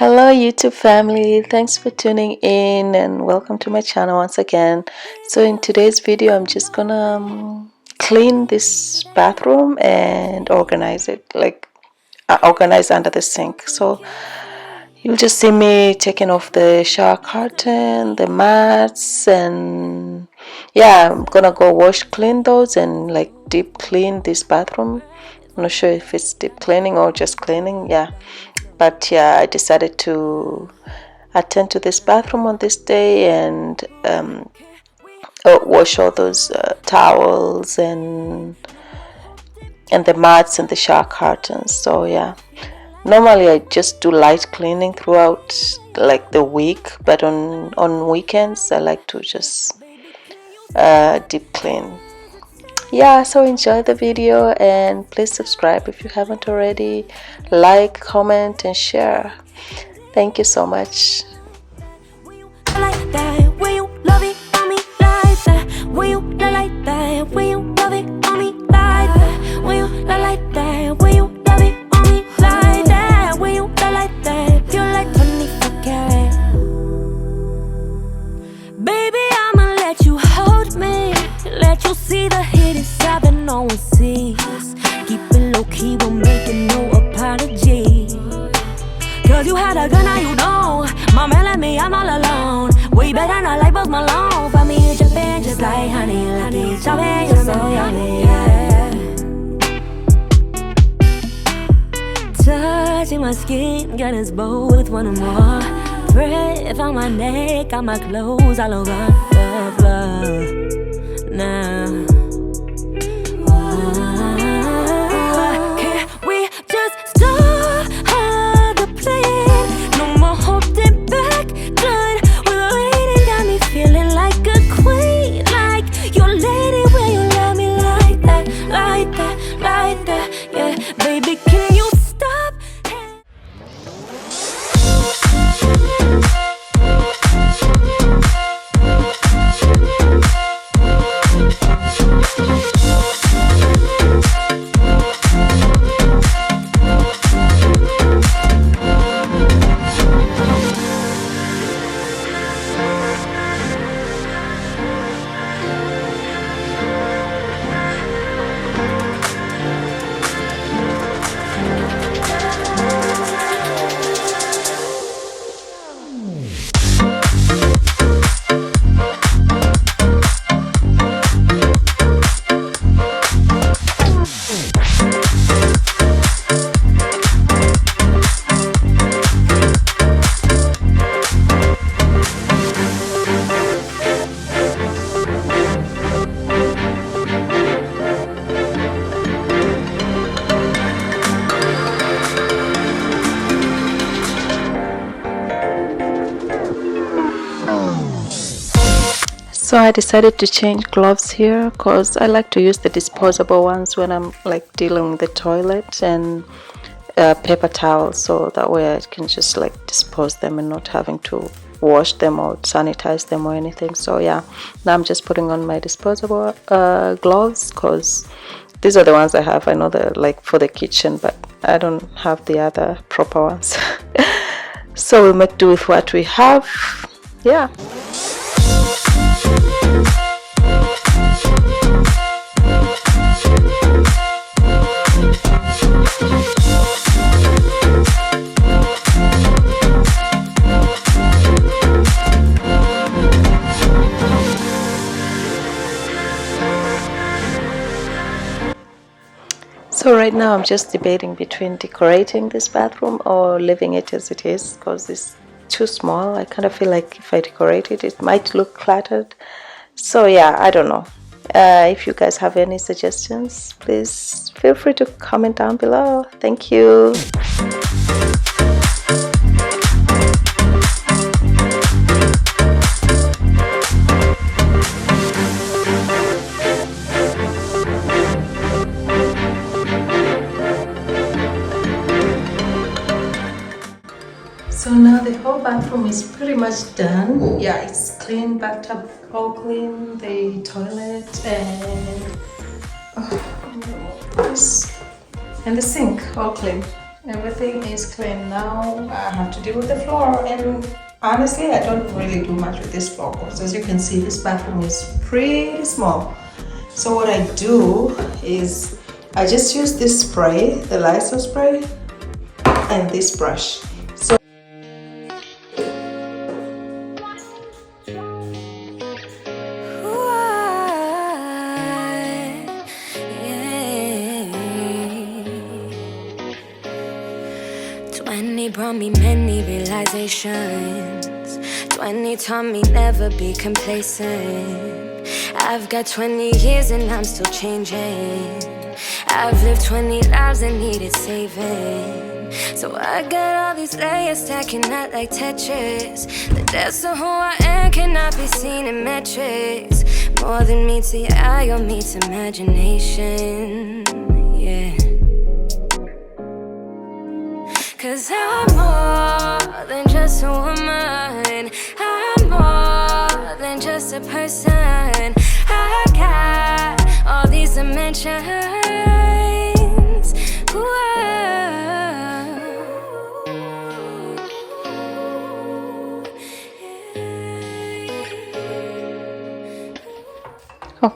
Hello, YouTube family. Thanks for tuning in and welcome to my channel once again. So, in today's video, I'm just gonna clean this bathroom and organize it, like organize under the sink. So, you'll just see me taking off the shower curtain, the mats, and yeah, I'm gonna go clean those and like deep clean this bathroom. I'm not sure if it's deep cleaning or just cleaning, yeah. But yeah, I decided to attend to this bathroom on this day and wash all those towels and the mats and the shower curtains. So yeah, normally I just do light cleaning throughout like the week, but on weekends I like to just deep clean. Yeah, so enjoy the video and please subscribe if you haven't already. Like, comment and share. Thank you so much. See the hit inside that no one sees. Keep it low key, we're making no apology. Cause you had a gun, now you don't. My man let me, I'm all alone. Way better not like Post Malone. Find me in Japan, just like honey, like it's shopping, you're so yummy, yeah. Touching my skin, got us both wanting more. Breath on my neck, on my clothes, all over the floor. Now, can we just start the plan? No more holding back, done. We're waiting, got me feeling like a queen, like your lady when you love me like that, like that, like that. Yeah, baby, can you stop? So I decided to change gloves here because I like to use the disposable ones when I'm like dealing with the toilet and paper towels, so that way I can just like dispose them and not having to wash them or sanitize them or anything. So yeah, now I'm just putting on my disposable gloves because these are the ones I have. I know they're like for the kitchen, but I don't have the other proper ones. So we'll make do with what we have. Yeah. So right now I'm just debating between decorating this bathroom or leaving it as it is because it's too small. I kind of feel like if I decorate it, it might look cluttered. So yeah, I don't know. If you guys have any suggestions, please feel free to comment down below. Thank you. So now the whole bathroom is pretty much done. Yeah, it's clean, bathtub all clean, the toilet and the sink all clean. Everything is clean now. I have to deal with the floor, and honestly, I don't really do much with this floor because, as you can see, this bathroom is pretty small. So what I do is I just use this spray, the Lysol spray, and this brush. So brought me many realizations. 20 taught me never be complacent. I've got 20 years and I'm still changing. I've lived 20 lives and needed saving. So I got all these layers stacking up like Tetris. The depths of who I am cannot be seen in metrics. More than meets the eye or meets imagination. Yeah. Cause I'm more than just a woman. I'm more than just a person. I got all these dimensions.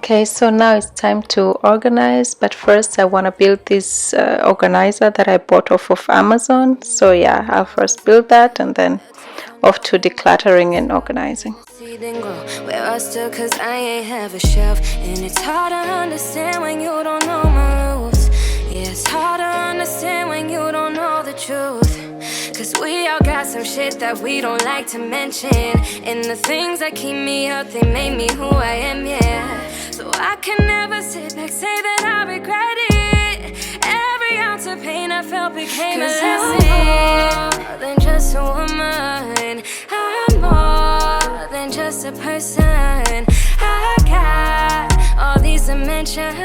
okay, so now it's time to organize, but first I want to build this organizer that I bought off of Amazon. So yeah, I'll first build that and then off to decluttering and organizing. Where I stood cause I ain't have a shelf. And it's hard to understand when you don't know my rules. Yeah, it's hard to understand when you don't know the truth. Cause we all got some shit that we don't like to mention. And the things that keep me up, they made me who I am, yeah. So I can never sit back, say that I regret it. Every ounce of pain I felt became a lesson. I'm more than just a woman. I'm more than just a person. I got all these dimensions.